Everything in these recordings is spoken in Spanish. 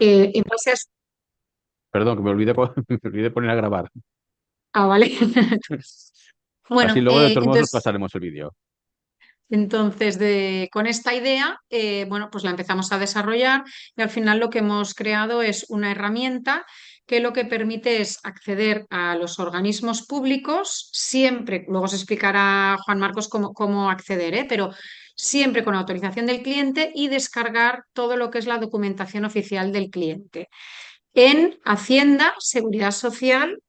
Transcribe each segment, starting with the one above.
En base a... Perdón, que me olvidé, me olvidé poner a grabar. Ah, vale. Así Bueno, luego de todos modos os entonces pasaremos el vídeo. Entonces, con esta idea, bueno, pues la empezamos a desarrollar y al final lo que hemos creado es una herramienta que lo que permite es acceder a los organismos públicos siempre, luego os explicará Juan Marcos cómo acceder, pero siempre con autorización del cliente y descargar todo lo que es la documentación oficial del cliente en Hacienda, Seguridad Social,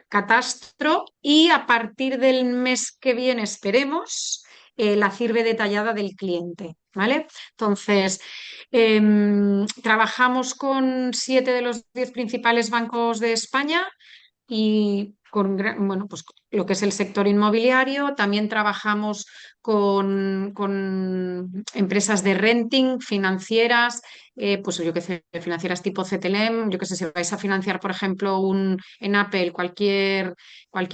Catastro y a partir del mes que viene, esperemos, la CIRBE detallada del cliente. ¿Vale? Entonces, trabajamos con 7 de los 10 principales bancos de España y bueno, pues lo que es el sector inmobiliario. También trabajamos con empresas de renting, financieras, pues yo qué sé, financieras tipo CTLM, yo qué sé, si vais a financiar, por ejemplo, en Apple cualquier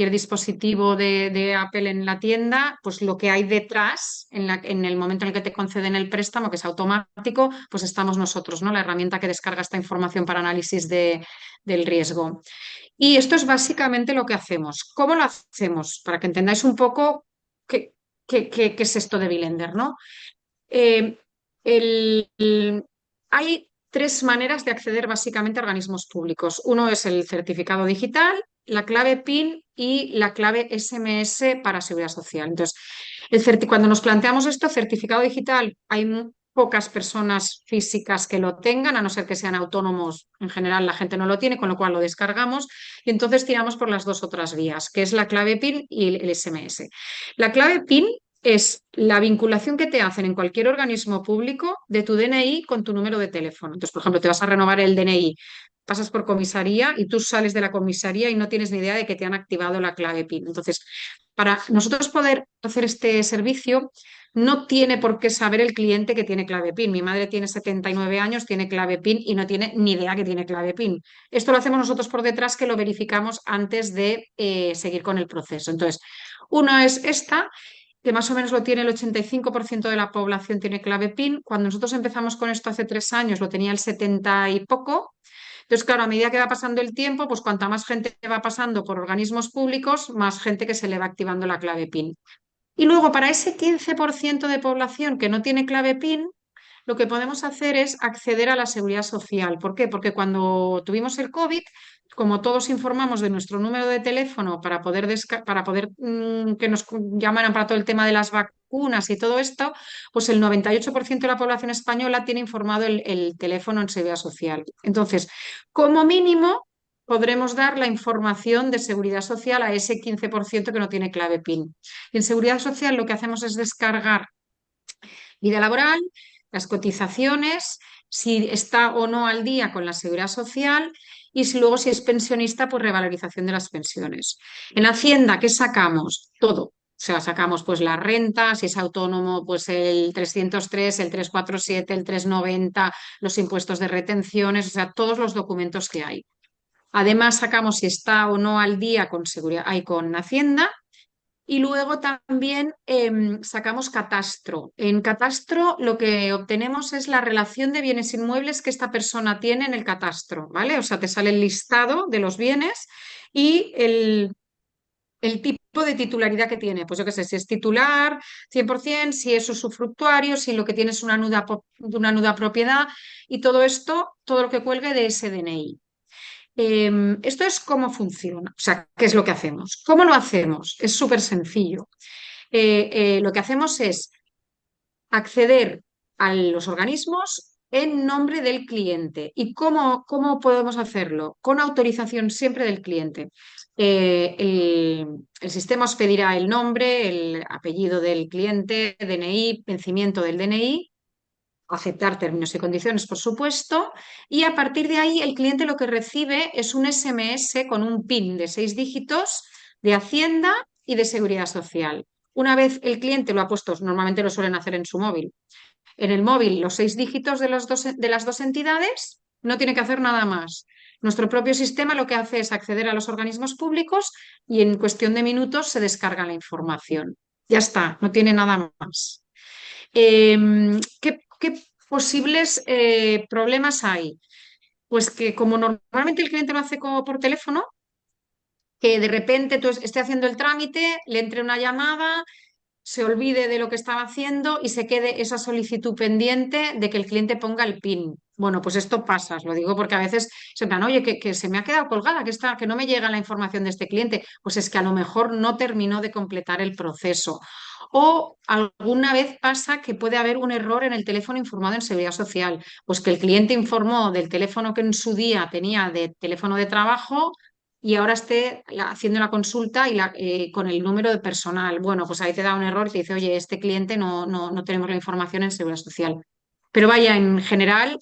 dispositivo de Apple en la tienda, pues lo que hay detrás, en el momento en el que te conceden el préstamo, que es automático, pues estamos nosotros, ¿no? La herramienta que descarga esta información para análisis del riesgo. Y esto es básicamente lo que hacemos. ¿Cómo lo hacemos? Para que entendáis un poco qué es esto de Bilender, ¿no? Eh, hay 3 maneras de acceder básicamente a organismos públicos. Uno es el certificado digital, la clave PIN y la clave SMS para seguridad social. Entonces, cuando nos planteamos esto, certificado digital, hay pocas personas físicas que lo tengan, a no ser que sean autónomos. En general, la gente no lo tiene, con lo cual lo descargamos y entonces tiramos por las dos otras vías, que es la clave PIN y el SMS. La clave PIN es la vinculación que te hacen en cualquier organismo público de tu DNI con tu número de teléfono. Entonces, por ejemplo, te vas a renovar el DNI, pasas por comisaría y tú sales de la comisaría y no tienes ni idea de que te han activado la clave PIN. Entonces, para nosotros poder hacer este servicio, no tiene por qué saber el cliente que tiene clave PIN. Mi madre tiene 79 años, tiene clave PIN y no tiene ni idea que tiene clave PIN. Esto lo hacemos nosotros por detrás, que lo verificamos antes de seguir con el proceso. Entonces, una es esta, que más o menos lo tiene el 85% de la población tiene clave PIN. Cuando nosotros empezamos con esto hace 3 años lo tenía el 70 y poco. Entonces, claro, a medida que va pasando el tiempo, pues cuanta más gente va pasando por organismos públicos, más gente que se le va activando la clave PIN. Y luego, para ese 15% de población que no tiene clave PIN, lo que podemos hacer es acceder a la seguridad social. ¿Por qué? Porque cuando tuvimos el COVID, como todos informamos de nuestro número de teléfono para poder que nos llamaran para todo el tema de las vacunas y todo esto, pues el 98% de la población española tiene informado el teléfono en seguridad social. Entonces, como mínimo, podremos dar la información de seguridad social a ese 15% que no tiene clave PIN. Y en seguridad social lo que hacemos es descargar vida laboral, las cotizaciones, si está o no al día con la seguridad social y si luego si es pensionista, pues revalorización de las pensiones. En Hacienda, ¿qué sacamos? Todo. O sea, sacamos pues la renta, si es autónomo, pues el 303, el 347, el 390, los impuestos de retenciones, o sea, todos los documentos que hay. Además, sacamos si está o no al día con seguridad, hay con Hacienda y luego también sacamos catastro. En catastro lo que obtenemos es la relación de bienes inmuebles que esta persona tiene en el catastro, ¿vale? O sea, te sale el listado de los bienes y el tipo de titularidad que tiene. Pues yo qué sé, si es titular 100%, si es usufructuario, si lo que tiene es una nuda propiedad y todo esto, todo lo que cuelgue de ese DNI. Esto es cómo funciona, o sea, qué es lo que hacemos. ¿Cómo lo hacemos? Es súper sencillo. Lo que hacemos es acceder a los organismos en nombre del cliente. ¿Y cómo podemos hacerlo? Con autorización siempre del cliente. El sistema os pedirá el nombre, el apellido del cliente, DNI, vencimiento del DNI, aceptar términos y condiciones, por supuesto, y a partir de ahí el cliente lo que recibe es un SMS con un PIN de 6 dígitos de Hacienda y de Seguridad Social. Una vez el cliente lo ha puesto, normalmente lo suelen hacer en su móvil, en el móvil los 6 dígitos de las dos entidades, no tiene que hacer nada más. Nuestro propio sistema lo que hace es acceder a los organismos públicos y en cuestión de minutos se descarga la información. Ya está, no tiene nada más. ¿Qué posibles problemas hay? Pues que como normalmente el cliente lo hace por teléfono, que de repente tú esté haciendo el trámite, le entre una llamada, se olvide de lo que estaba haciendo y se quede esa solicitud pendiente de que el cliente ponga el PIN. Bueno, pues esto pasa, os lo digo porque a veces se plan, oye, que se me ha quedado colgada, que no me llega la información de este cliente. Pues es que a lo mejor no terminó de completar el proceso. O alguna vez pasa que puede haber un error en el teléfono informado en Seguridad Social, pues que el cliente informó del teléfono que en su día tenía de teléfono de trabajo y ahora esté haciendo la consulta con el número de personal. Bueno, pues ahí te da un error y te dice, oye, este cliente no tenemos la información en Seguridad Social. Pero vaya, en general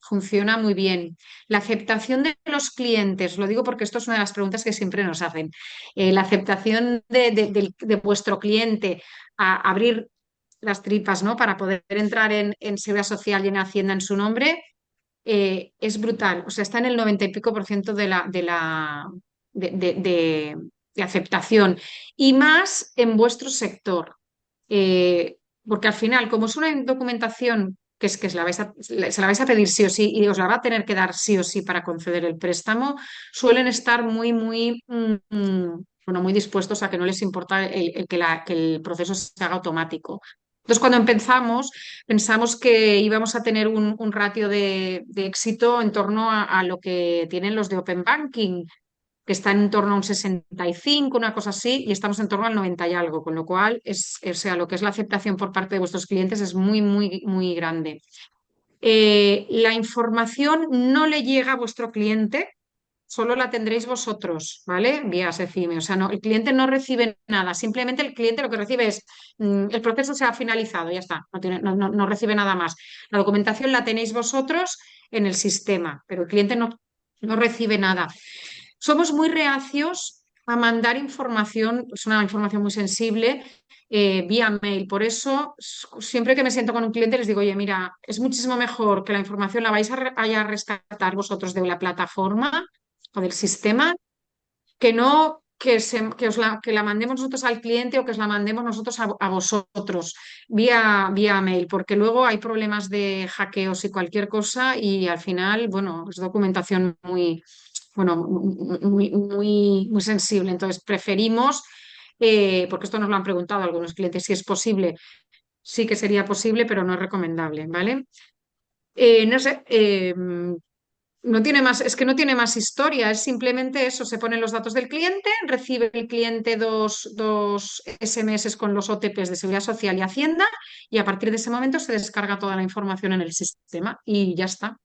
funciona muy bien. La aceptación de los clientes, lo digo porque esto es una de las preguntas que siempre nos hacen. La aceptación de vuestro cliente a abrir las tripas, ¿no? Para poder entrar en Seguridad Social y en Hacienda en su nombre, es brutal. O sea, está en el 90 y pico por ciento de, de- de- de aceptación. Y más en vuestro sector. Eh, Porque al final, como es una documentación que se la vais a pedir sí o sí y os la va a tener que dar sí o sí para conceder el préstamo, suelen estar bueno, muy dispuestos a que no les importa que el proceso se haga automático. Entonces, cuando empezamos, pensamos que íbamos a tener un ratio de éxito en torno a lo que tienen los de Open Banking, que está en torno a un 65, una cosa así, y estamos en torno al 90 y algo, con lo cual o sea, lo que es la aceptación por parte de vuestros clientes es muy grande. La información no le llega a vuestro cliente, solo la tendréis vosotros, ¿vale? Vía SECIME. O sea, el cliente no recibe nada, simplemente el cliente lo que recibe es el proceso se ha finalizado, ya está, no recibe nada más. La documentación la tenéis vosotros en el sistema, pero el cliente no recibe nada. Somos muy reacios a mandar información, es una información muy sensible, vía mail. Por eso, siempre que me siento con un cliente, les digo, oye, mira, es muchísimo mejor que la información la vais a rescatar vosotros de la plataforma o del sistema, que no que la mandemos nosotros al cliente o que os la mandemos nosotros a vosotros vía mail, porque luego hay problemas de hackeos y cualquier cosa y al final, bueno, es documentación bueno, muy sensible. Entonces, preferimos, porque esto nos lo han preguntado algunos clientes, si es posible, sí que sería posible, pero no es recomendable, ¿vale? No sé, no tiene más, es que no tiene más historia, es simplemente eso, se ponen los datos del cliente, recibe el cliente dos SMS con los OTPs de Seguridad Social y Hacienda y a partir de ese momento se descarga toda la información en el sistema y ya está.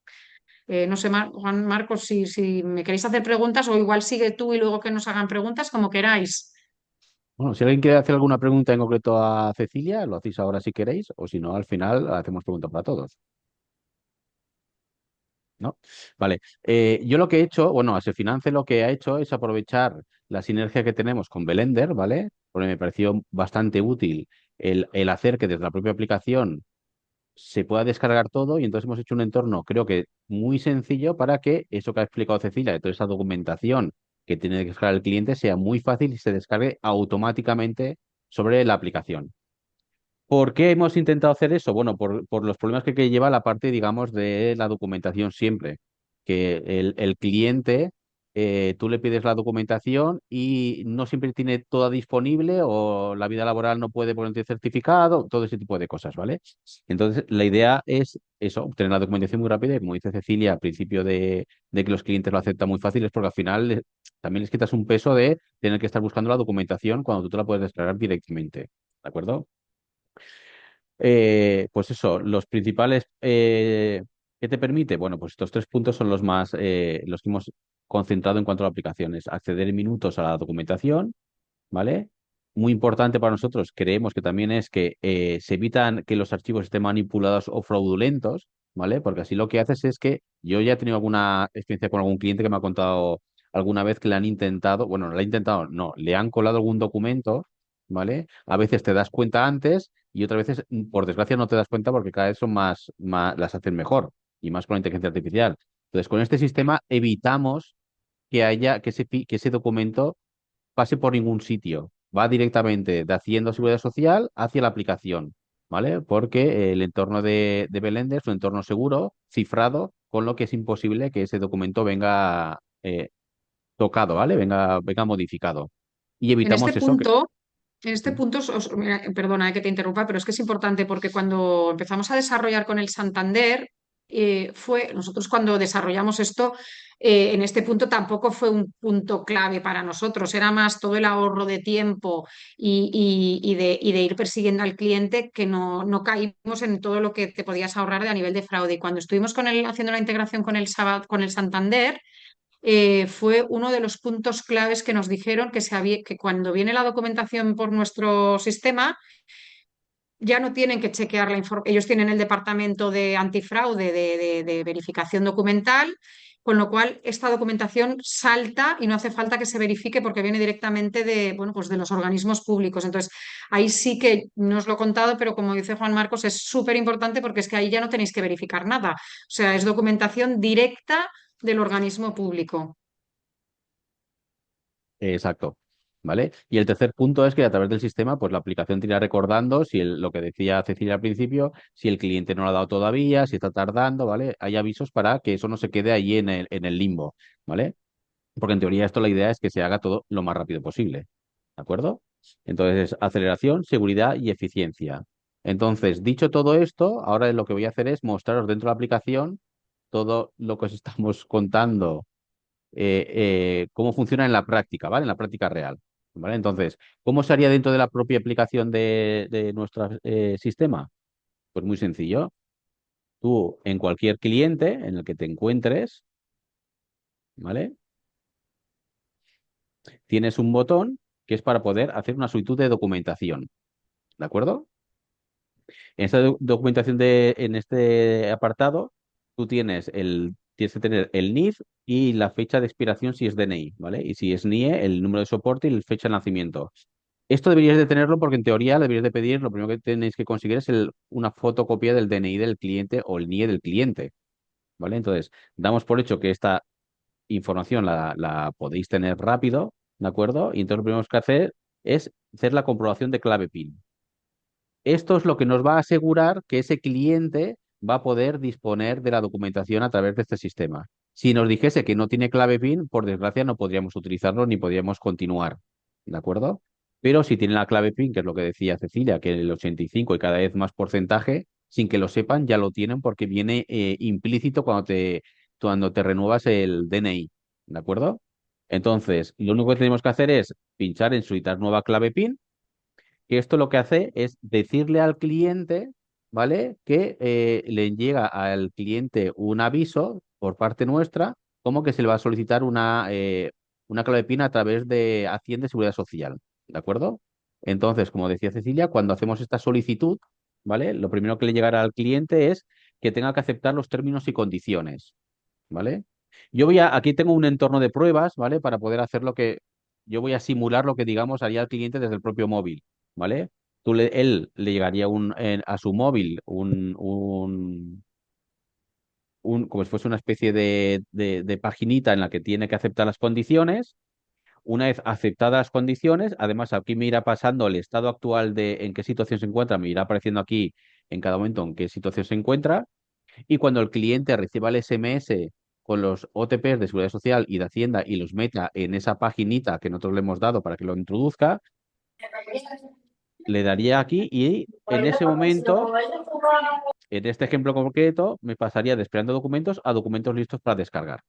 No sé, Juan Marcos, si me queréis hacer preguntas o igual sigue tú y luego que nos hagan preguntas como queráis. Bueno, si alguien quiere hacer alguna pregunta en concreto a Cecilia, lo hacéis ahora si queréis, o si no, al final hacemos preguntas para todos, ¿no? Vale. Yo lo que he hecho, bueno, Asefinance lo que ha hecho es aprovechar la sinergia que tenemos con Belender, ¿vale? Porque me pareció bastante útil el hacer que desde la propia aplicación se pueda descargar todo y entonces hemos hecho un entorno, creo que muy sencillo para que eso que ha explicado Cecilia, de toda esa documentación que tiene que descargar el cliente, sea muy fácil y se descargue automáticamente sobre la aplicación. ¿Por qué hemos intentado hacer eso? Bueno, por los problemas que lleva la parte, digamos, de la documentación siempre. Que el cliente, tú le pides la documentación y no siempre tiene toda disponible o la vida laboral no puede ponerte certificado, todo ese tipo de cosas, ¿vale? Entonces, la idea es eso, obtener la documentación muy rápida y como dice Cecilia, al principio de que los clientes lo aceptan muy fácil, es porque al final también les quitas un peso de tener que estar buscando la documentación cuando tú te la puedes descargar directamente. ¿De acuerdo? Pues eso, los principales ¿qué te permite? Bueno, pues estos tres puntos son los más, los que hemos concentrado en cuanto a aplicaciones. Acceder en minutos a la documentación, ¿vale? Muy importante para nosotros, creemos que también es que se evitan que los archivos estén manipulados o fraudulentos, ¿vale? Porque así lo que haces es que yo ya he tenido alguna experiencia con algún cliente que me ha contado alguna vez que le han intentado, bueno, no le han intentado, no, le han colado algún documento, ¿vale? A veces te das cuenta antes y otras veces, por desgracia, no te das cuenta porque cada vez son las hacen mejor y más con la inteligencia artificial. Entonces, con este sistema evitamos que haya que ese documento pase por ningún sitio. Va directamente de Hacienda o Seguridad Social hacia la aplicación, ¿vale? Porque el entorno de Blender es un entorno seguro, cifrado, con lo que es imposible que ese documento venga tocado, ¿vale? Venga modificado. Y En este evitamos eso que... punto, en este punto, mira, perdona que te interrumpa, pero es que es importante porque cuando empezamos a desarrollar con el Santander, nosotros cuando desarrollamos esto, en este punto tampoco fue un punto clave para nosotros, era más todo el ahorro de tiempo y de ir persiguiendo al cliente que no caímos en todo lo que te podías ahorrar de a nivel de fraude. Y cuando estuvimos haciendo la integración con el Santander, fue uno de los puntos claves que nos dijeron que cuando viene la documentación por nuestro sistema, ya no tienen que chequear la información. Ellos tienen el departamento de antifraude, de verificación documental, con lo cual esta documentación salta y no hace falta que se verifique porque viene directamente bueno, pues de los organismos públicos. Entonces, ahí sí que no os lo he contado, pero como dice Juan Marcos, es súper importante porque es que ahí ya no tenéis que verificar nada. O sea, es documentación directa del organismo público. Exacto. ¿Vale? Y el tercer punto es que a través del sistema, pues la aplicación te irá recordando si lo que decía Cecilia al principio, si el cliente no lo ha dado todavía, si está tardando, ¿vale? Hay avisos para que eso no se quede ahí en el limbo, ¿vale? Porque en teoría esto la idea es que se haga todo lo más rápido posible, ¿de acuerdo? Entonces, aceleración, seguridad y eficiencia. Entonces, dicho todo esto, ahora lo que voy a hacer es mostraros dentro de la aplicación todo lo que os estamos contando, cómo funciona en la práctica, ¿vale? En la práctica real, ¿vale? Entonces, ¿cómo se haría dentro de la propia aplicación de nuestro sistema? Pues muy sencillo. Tú, en cualquier cliente en el que te encuentres, ¿vale? Tienes un botón que es para poder hacer una solicitud de documentación, ¿de acuerdo? En esta documentación en este apartado, tienes que tener el NIF y la fecha de expiración si es DNI, ¿vale? Y si es NIE, el número de soporte y la fecha de nacimiento. Esto deberías de tenerlo porque en teoría deberías de pedir, lo primero que tenéis que conseguir es una fotocopia del DNI del cliente o el NIE del cliente, ¿vale? Entonces, damos por hecho que esta información la podéis tener rápido, ¿de acuerdo? Y entonces lo primero que hacer es hacer la comprobación de clave PIN. Esto es lo que nos va a asegurar que ese cliente va a poder disponer de la documentación a través de este sistema. Si nos dijese que no tiene clave PIN, por desgracia no podríamos utilizarlo ni podríamos continuar, ¿de acuerdo? Pero si tiene la clave PIN, que es lo que decía Cecilia, que el 85 y cada vez más porcentaje, sin que lo sepan, ya lo tienen porque viene implícito cuando te renuevas el DNI, ¿de acuerdo? Entonces, lo único que tenemos que hacer es pinchar en solicitar nueva clave PIN, que esto lo que hace es decirle al cliente, ¿vale? Que le llega al cliente un aviso por parte nuestra, como que se le va a solicitar una clave PIN a través de Hacienda y Seguridad Social, ¿de acuerdo? Entonces, como decía Cecilia, cuando hacemos esta solicitud, ¿vale? Lo primero que le llegará al cliente es que tenga que aceptar los términos y condiciones, ¿vale? Aquí tengo un entorno de pruebas, ¿vale? Para poder hacer yo voy a simular lo que, digamos, haría el cliente desde el propio móvil, ¿vale? Él le llegaría a su móvil como si fuese una especie de paginita en la que tiene que aceptar las condiciones. Una vez aceptadas las condiciones, además aquí me irá pasando el estado actual de en qué situación se encuentra, me irá apareciendo aquí en cada momento en qué situación se encuentra. Y cuando el cliente reciba el SMS con los OTPs de Seguridad Social y de Hacienda y los meta en esa paginita que nosotros le hemos dado para que lo introduzca, le daría aquí y en ese momento, en este ejemplo concreto, me pasaría de esperando documentos a documentos listos para descargar.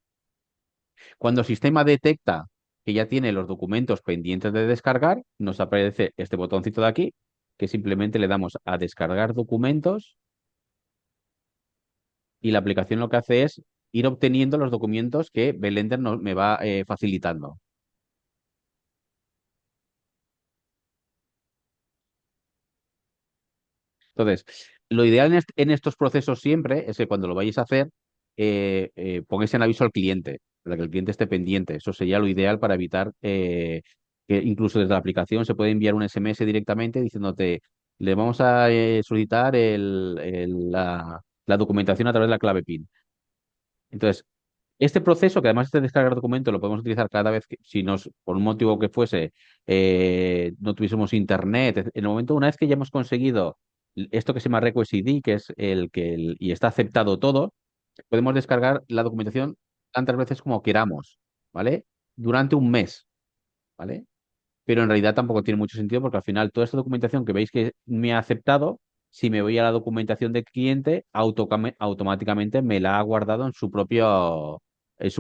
Cuando el sistema detecta que ya tiene los documentos pendientes de descargar, nos aparece este botoncito de aquí, que simplemente le damos a descargar documentos y la aplicación lo que hace es ir obteniendo los documentos que Blender me va facilitando. Entonces, lo ideal en estos procesos siempre es que cuando lo vayáis a hacer, pongáis en aviso al cliente, para que el cliente esté pendiente. Eso sería lo ideal para evitar que incluso desde la aplicación se puede enviar un SMS directamente diciéndote, le vamos a solicitar la documentación a través de la clave PIN. Entonces, este proceso, que además este descargar documento lo podemos utilizar cada vez que, si nos, por un motivo que fuese, no tuviésemos internet, en el momento, una vez que ya hemos conseguido esto que se llama Request ID, que es y está aceptado todo, podemos descargar la documentación tantas veces como queramos, ¿vale? Durante un mes, ¿vale? Pero en realidad tampoco tiene mucho sentido porque al final toda esta documentación que veis que me ha aceptado, si me voy a la documentación del cliente, automáticamente me la ha guardado en su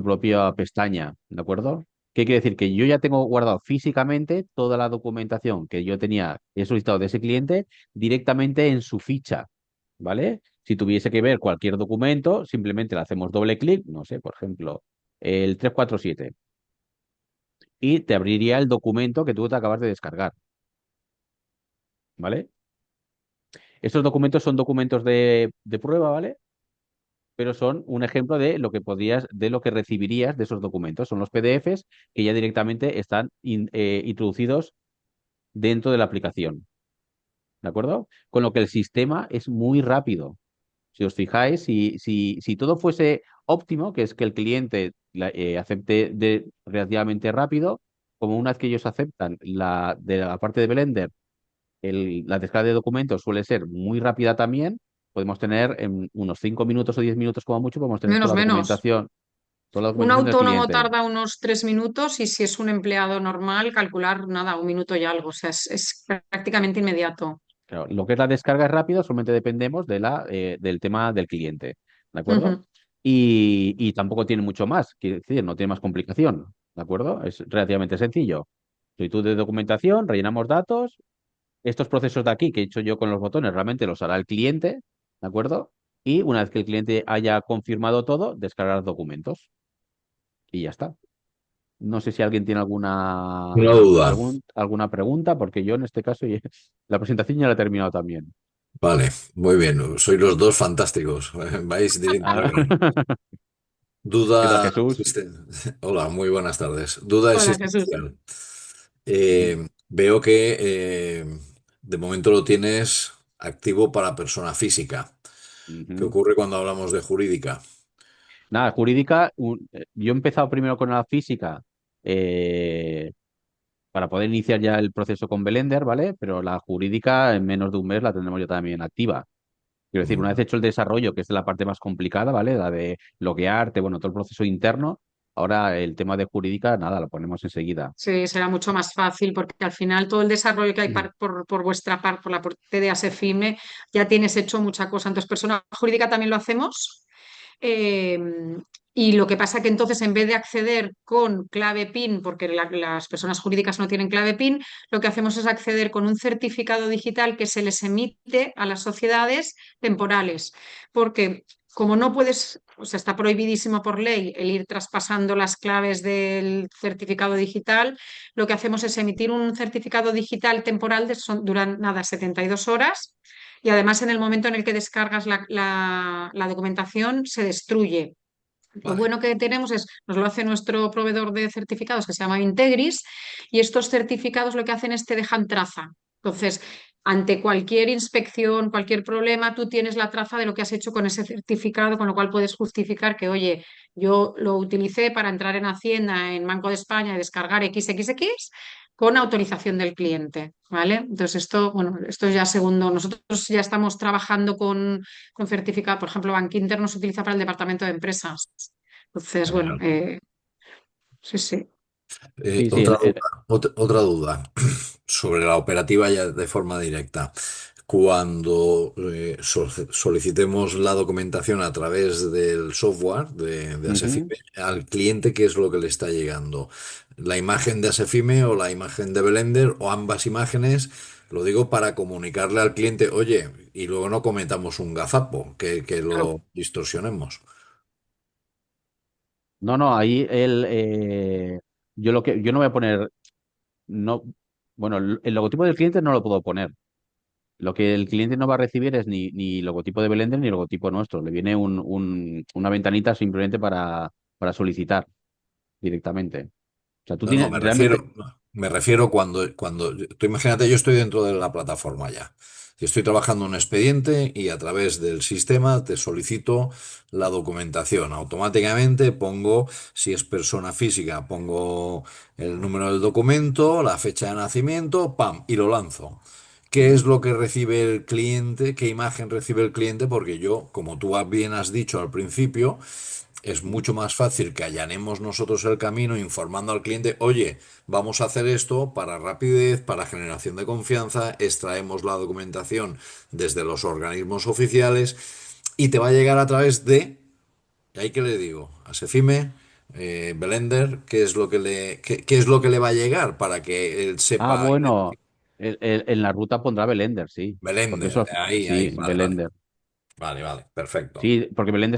propia pestaña, ¿de acuerdo? ¿Qué quiere decir? Que yo ya tengo guardado físicamente toda la documentación que yo tenía, he solicitado de ese cliente directamente en su ficha, ¿vale? Si tuviese que ver cualquier documento, simplemente le hacemos doble clic, no sé, por ejemplo, el 347 y te abriría el documento que tú te acabas de descargar, ¿vale? Estos documentos son documentos de prueba, ¿vale? Pero son un ejemplo de lo que podrías, de lo que recibirías de esos documentos. Son los PDFs que ya directamente están introducidos dentro de la aplicación, ¿de acuerdo? Con lo que el sistema es muy rápido. Si os fijáis, si todo fuese óptimo, que es que el cliente acepte relativamente rápido, como una vez que ellos aceptan de la parte de Blender la descarga de documentos suele ser muy rápida también. Podemos tener en unos 5 minutos o 10 minutos como mucho, podemos tener Menos. toda la Un documentación del autónomo cliente. tarda unos 3 minutos y si es un empleado normal, calcular nada, 1 minuto y algo. O sea, es prácticamente inmediato. Claro, lo que es la descarga es rápido, solamente dependemos del tema del cliente, ¿de acuerdo? Ujú. Y tampoco tiene mucho más, quiere decir, no tiene más complicación, ¿de acuerdo? Es relativamente sencillo. Solicitud de documentación, rellenamos datos. Estos procesos de aquí que he hecho yo con los botones realmente los hará el cliente, ¿de acuerdo? Y una vez que el cliente haya confirmado todo, descargar documentos y ya está. No sé si alguien tiene Una duda. alguna pregunta, porque yo en este caso la presentación ya la he terminado también. Vale, muy bien. Sois los dos fantásticos. Vais directo al Ah, grano. ¿Qué tal, Duda Jesús? Hola, muy buenas tardes. Duda Hola, Jesús. existencial. Ujú, Veo que de momento lo tienes activo para persona física. ¿Qué ujú. ocurre cuando hablamos de jurídica? Nada, jurídica, yo he empezado primero con la física eh, para poder iniciar ya el proceso con Blender, ¿vale? Pero la jurídica en menos de un mes la tendremos ya también activa. Quiero decir, una vez hecho el desarrollo, que es la parte más complicada, ¿vale? La de loguearte, bueno, todo el proceso interno, ahora el tema de jurídica, nada, lo ponemos enseguida. Sí, será mucho más fácil porque al final todo el desarrollo que hay por vuestra parte, por la parte de ASEFIME, ya tienes hecho mucha cosa. Entonces, persona jurídica también lo hacemos. Eh, y lo que pasa que entonces, en vez de acceder con clave PIN, porque las personas jurídicas no tienen clave PIN, lo que hacemos es acceder con un certificado digital que se les emite a las sociedades temporales. Porque como no puedes, o sea, está prohibidísimo por ley el ir traspasando las claves del certificado digital, lo que hacemos es emitir un certificado digital temporal duran nada, 72 horas y además en el momento en el que descargas la documentación se destruye. Lo Vale, bueno que tenemos es, nos lo hace nuestro proveedor de certificados que se llama Integris y estos certificados lo que hacen es te dejan traza. Entonces, ante cualquier inspección, cualquier problema, tú tienes la traza de lo que has hecho con ese certificado, con lo cual puedes justificar que, oye, yo lo utilicé para entrar en Hacienda, en Banco de España y descargar XXX con autorización del cliente, ¿vale? Entonces esto, bueno, esto ya segundo, nosotros ya estamos trabajando con certificado, por ejemplo, Bankinter nos utiliza para el departamento de empresas. Entonces, bueno, genial. sí, sí. Sí, sí, Otra duda, otra duda sobre la operativa ya de forma directa. Cuando solicitemos la documentación a través del software de ujú. Asefime, al cliente, ¿qué es lo que le está llegando? ¿La imagen de Asefime o la imagen de Blender o ambas imágenes? Lo digo para comunicarle al cliente, oye, y luego no cometamos un gazapo, que Claro. lo distorsionemos. No, no, ahí yo no voy a poner, no, bueno, el logotipo del cliente no lo puedo poner. Lo que el cliente no va a recibir es ni logotipo de Blender ni logotipo nuestro. Le viene una ventanita simplemente para solicitar directamente. O sea, tú No, no, tienes realmente. me refiero tú imagínate, yo estoy dentro de la plataforma ya. Y estoy trabajando un expediente y a través del sistema te solicito la documentación. Automáticamente pongo, si es persona física, pongo el número del documento, la fecha de nacimiento, ¡pam! Y lo lanzo. qué es lo que recibe el cliente, qué imagen recibe el cliente, porque yo, como tú bien has dicho al principio, es mucho más fácil que allanemos nosotros el camino informando al cliente, oye, vamos a hacer esto para rapidez, para generación de confianza, extraemos la documentación desde los organismos oficiales y te va a llegar a través de, ¿y ahí qué le digo? A Sefime, Belender, ¿qué es lo que qué es lo que le va a llegar para que él Ah, sepa? bueno, en la ruta pondrá Belender, sí. Porque Belender, eso, ahí, sí, vale, vale, Belender. vale, vale, perfecto. Sí, porque Belender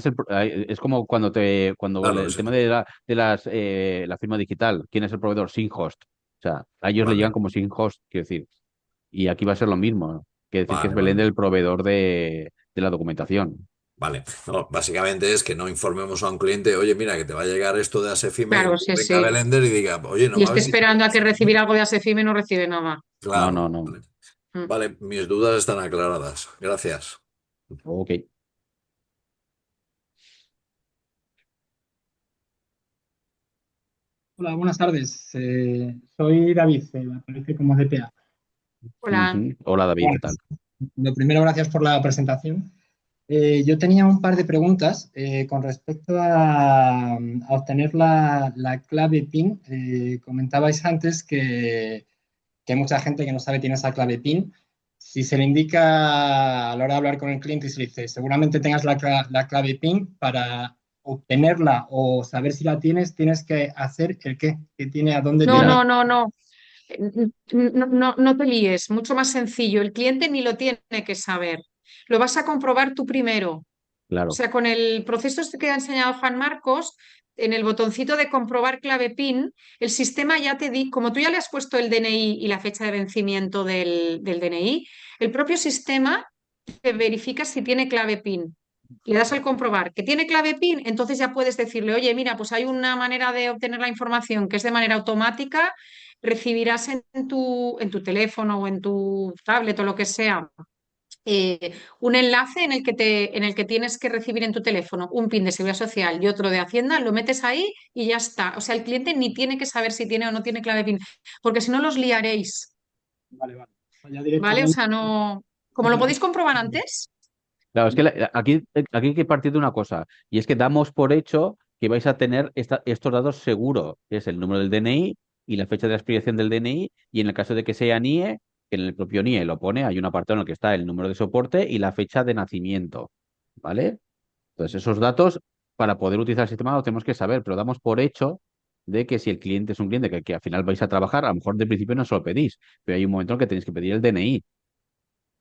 es como cuando Claro, el tema de la firma digital, ¿quién es el proveedor? Sinhost. O sea, a ellos le llegan vale, como Sinhost, quiero decir. Y aquí va a ser lo mismo, ¿no? Quiere decir que es vale, vale. Belender el proveedor de la documentación. Vale, no, básicamente es que no informemos a un cliente, oye, mira, que te va a llegar esto de Asefime y Claro, luego sí, venga sí. Belender y diga, oye, no Y me esté habéis dicho esperando a que Asefime. recibir algo de Asefim y no recibe nada. No, Claro, no, no. vale. Mm. Vale, mis dudas están aclaradas. Gracias. Ok. Hola, buenas tardes. Soy David, aparece como DPA. Hola. Ujú. Hola David, ¿qué Bueno, tal? lo primero, gracias por la presentación. Yo tenía un par de preguntas con respecto a obtener la clave PIN. Comentabais antes que hay mucha gente que no sabe tiene esa clave PIN. Si se le indica a la hora de hablar con el cliente y se le dice, seguramente tengas la clave PIN para obtenerla o saber si la tienes, tienes que hacer el qué, qué tiene, a dónde No, tiene. no, no, no. No te líes, mucho más sencillo. El cliente ni lo tiene que saber. Lo vas a comprobar tú primero. O Claro, sea, con el proceso este que ha enseñado Juan Marcos, en el botoncito de comprobar clave PIN, el sistema ya te di, como tú ya le has puesto el DNI y la fecha de vencimiento del DNI, el propio sistema te verifica si tiene clave PIN. Le das al comprobar que tiene clave PIN, entonces ya puedes decirle, oye, mira, pues hay una manera de obtener la información que es de manera automática, recibirás en tu teléfono o en tu tablet o lo que sea un enlace en el que tienes que recibir en tu teléfono un PIN de seguridad social y otro de Hacienda, lo metes ahí y ya está. O sea, el cliente ni tiene que saber si tiene o no tiene clave PIN, porque si no los liaréis, Vale, vale. O sea, ya ¿vale? O directamente. sea, no. Como lo podéis comprobar antes, claro, es que aquí hay que partir de una cosa, y es que damos por hecho que vais a tener estos datos seguros, que es el número del DNI y la fecha de expiración del DNI, y en el caso de que sea NIE, que en el propio NIE lo pone, hay un apartado en el que está el número de soporte y la fecha de nacimiento, ¿vale? Entonces, esos datos, para poder utilizar el sistema, lo tenemos que saber, pero damos por hecho de que si el cliente es un cliente que al final vais a trabajar, a lo mejor de principio no se lo pedís, pero hay un momento en el que tenéis que pedir el DNI.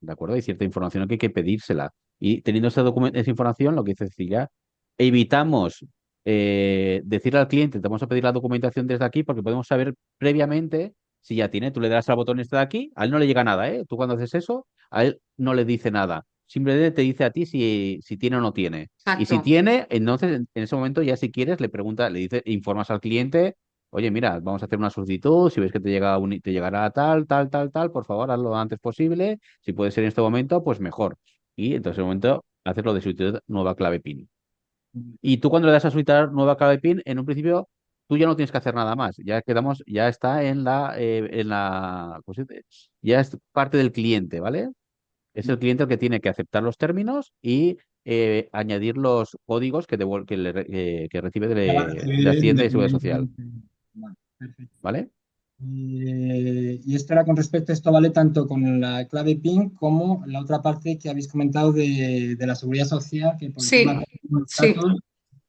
¿De acuerdo? Hay cierta información que hay que pedírsela. Y teniendo esa información, lo que dice Cecilia, evitamos decirle al cliente, te vamos a pedir la documentación desde aquí porque podemos saber previamente si ya tiene. Tú le das al botón este de aquí, a él no le llega nada, ¿eh? Tú cuando haces eso, a él no le dice nada. Simplemente te dice a ti si tiene o no tiene. Y si exacto. tiene, entonces en ese momento ya si quieres le pregunta, le dice, informas al cliente. Oye, mira, vamos a hacer una solicitud. Si ves que te llegará tal, tal, tal, tal, por favor, hazlo lo antes posible. Si puede ser en este momento, pues mejor. Y entonces en el momento haces lo de solicitar nueva clave PIN. Y tú cuando le das a solicitar nueva clave PIN, en un principio tú ya no tienes que hacer nada más. Ya quedamos, ya está ¿cómo se dice? Ya es parte del cliente, ¿vale? Es el cliente el que tiene que aceptar los términos y añadir los códigos que recibe Ya va a de recibir Hacienda y Seguridad Social, independientemente. Vale, perfecto. ¿vale? Y esto era con respecto, esto vale tanto con la clave PIN como la otra parte que habéis comentado de la seguridad social, que por el tema Sí, de los sí. datos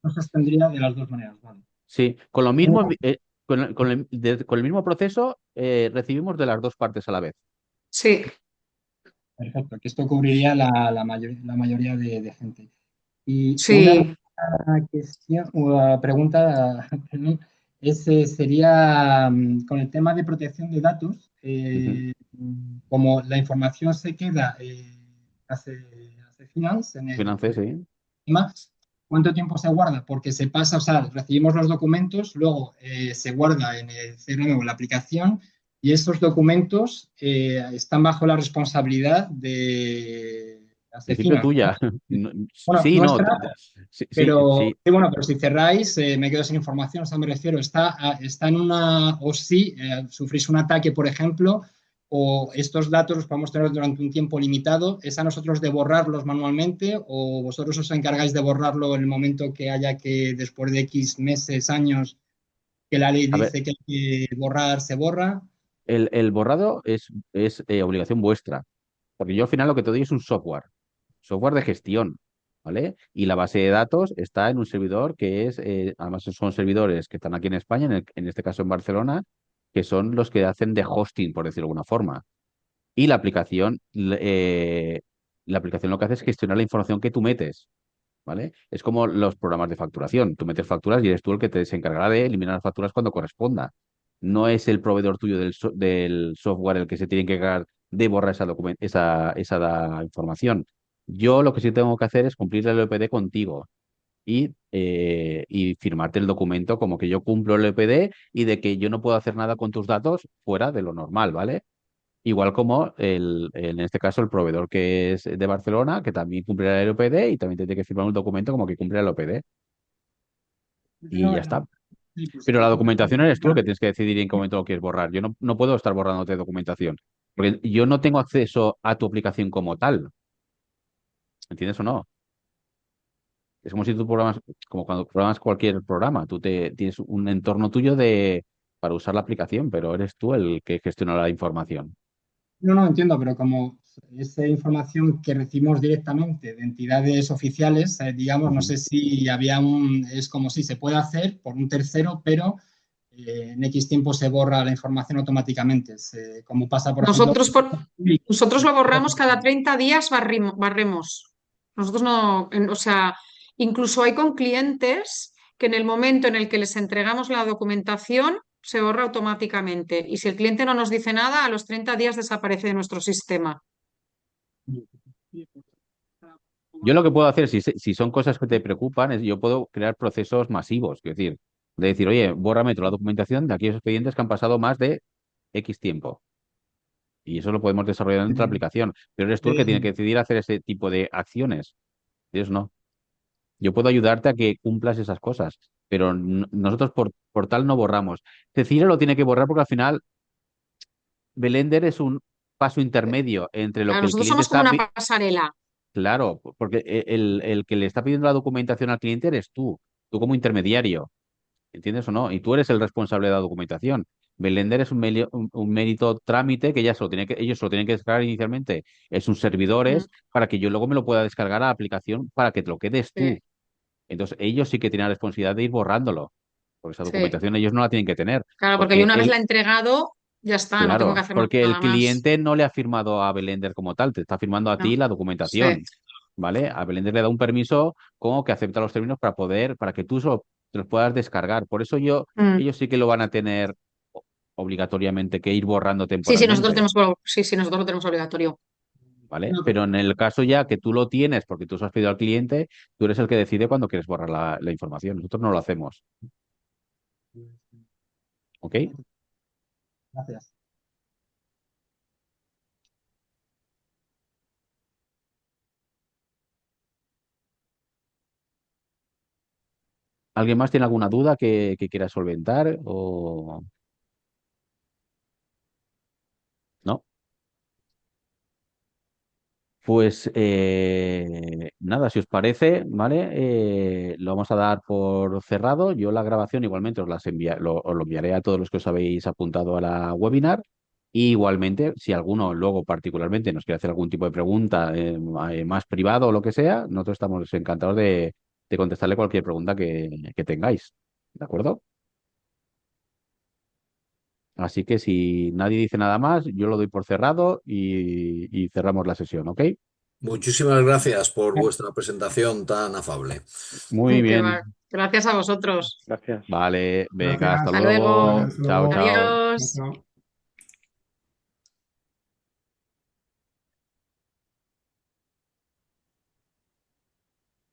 no se tendría de las dos maneras. Vale. Sí, con lo mismo, con el mismo proceso recibimos de las dos partes a la vez. Sí, Perfecto, que esto cubriría la mayoría de gente. Y una sí, cuestión, o pregunta perdón, sería con el tema de protección de datos, Ujú. como la información se queda hace finance en el Finance, sí. sistema, ¿cuánto tiempo se guarda? Porque se pasa, o sea, recibimos los documentos, luego se guarda en el CRM o en la aplicación y estos documentos están bajo la responsabilidad de En principio Asecinas. tuya. Bueno, Sí, no. nuestra, Sí, sí, pero sí. sí, bueno, pero si cerráis, me quedo sin información, o sea, me refiero, está en una, o si sufrís un ataque, por ejemplo, o estos datos los podemos tener durante un tiempo limitado, ¿es a nosotros de borrarlos manualmente o vosotros os encargáis de borrarlo en el momento que haya que, después de X meses, años, que la ley A ver, dice que hay que borrar, se borra? el borrado es obligación vuestra, porque yo al final lo que te doy es un software de gestión, ¿vale? Y la base de datos está en un servidor que es, además son servidores que están aquí en España, en este caso en Barcelona, que son los que hacen de hosting, por decirlo de alguna forma. Y la aplicación lo que hace es gestionar la información que tú metes, ¿vale? Es como los programas de facturación. Tú metes facturas y eres tú el que te se encargará de eliminar las facturas cuando corresponda. No es el proveedor tuyo del software el que se tiene que encargar de borrar esa información. Yo lo que sí tengo que hacer es cumplir el LPD contigo y firmarte el documento como que yo cumplo el LPD y de que yo no puedo hacer nada con tus datos fuera de lo normal, ¿vale? Igual como en este caso el proveedor que es de Barcelona, que también cumple el OPD y también tiene que firmar un documento como que cumple el OPD. Y ya está. Fenomenal. Sí, pues Pero la entonces, documentación eres tú el que tienes que decidir en qué momento lo quieres borrar. Yo no puedo estar borrándote documentación, porque yo no tengo acceso a tu aplicación como tal. ¿Entiendes o no? Es como si tú programas, como cuando programas cualquier programa, tienes un entorno tuyo para usar la aplicación, pero eres tú el que gestiona la información. no, no entiendo, pero como esa información que recibimos directamente de entidades oficiales, digamos, no Ujú. sé si había es como si se puede hacer por un tercero, pero en X tiempo se borra la información automáticamente, como pasa, por ejemplo, Nosotros, nosotros lo borramos cada 30 días, barremos. Nosotros no, o sea, incluso hay con clientes que en el momento en el que les entregamos la documentación se borra automáticamente. Y si el cliente no nos dice nada, a los 30 días desaparece de nuestro sistema. Yo lo que puedo hacer, si son cosas que te preocupan, es yo puedo crear procesos masivos, es decir, de decir, oye, bórrame toda la documentación de aquellos expedientes que han pasado más de X tiempo. Y eso lo podemos desarrollar en otra aplicación. Pero eres tú el que tiene que decidir hacer ese tipo de acciones. Ellos no. Yo puedo ayudarte a que cumplas esas cosas, pero nosotros por tal no borramos. Cecilia lo tiene que borrar porque al final Belender es un paso intermedio entre lo Claro, que el nosotros cliente somos como está. una pasarela. Claro, porque el que le está pidiendo la documentación al cliente eres tú como intermediario, ¿entiendes o no? Y tú eres el responsable de la documentación. Belender es un mérito trámite que ellos se lo tienen que descargar inicialmente en sus Mm, servidores para que yo luego me lo pueda descargar a la aplicación para que te lo quedes sí, tú. Entonces ellos sí que tienen la responsabilidad de ir borrándolo, porque esa sí. documentación ellos no la tienen que tener, Claro, porque yo porque una vez la he entregado, ya está, no tengo que claro, hacer porque el nada más. cliente no le ha firmado a Belender como tal, te está firmando a No, ti la sí. documentación. ¿Vale? A Belender le da un permiso como que acepta los términos para que tú te los puedas descargar. Por eso Mm. ellos sí que lo van a tener obligatoriamente que ir borrando Sí, sí, nosotros temporalmente, tenemos, sí, sí, nosotros lo tenemos obligatorio. ¿vale? no, Pero en el caso ya que tú lo tienes porque tú se has pedido al cliente, tú eres el que decide cuándo quieres borrar la información. Nosotros no lo hacemos, ¿ok? gracias. ¿Alguien más tiene alguna duda que quiera solventar o no? Pues nada, si os parece, ¿vale? Lo vamos a dar por cerrado. Yo la grabación igualmente os lo enviaré a todos los que os habéis apuntado a la webinar. Y igualmente, si alguno luego particularmente nos quiere hacer algún tipo de pregunta más privado o lo que sea, nosotros estamos encantados de contestarle cualquier pregunta que tengáis. ¿De acuerdo? Así que si nadie dice nada más, yo lo doy por cerrado y cerramos la sesión, ¿ok? Muchísimas gracias por vuestra presentación tan afable. Muy Que va. bien. Gracias a vosotros. Vale, venga, hasta Gracias. Hasta luego. luego. Hasta Chao, luego. chao. Adiós. Chao.